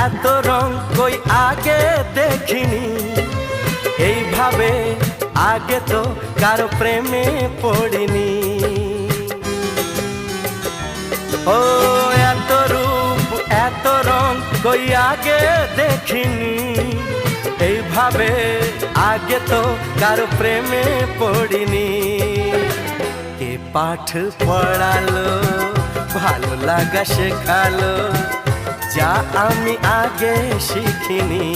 এত রং কই আগে দেখিনি, এইভাবে আগে তো কারো প্রেমে পড়িনি। ও এত রূপ এত রং কই আগে দেখিনি, এইভাবে আগে তো কারো প্রেমে পড়িনি। কে পাঠ পড়ালো, ভালো লাগা শেখালো, যা আমি আগে শিখিনি।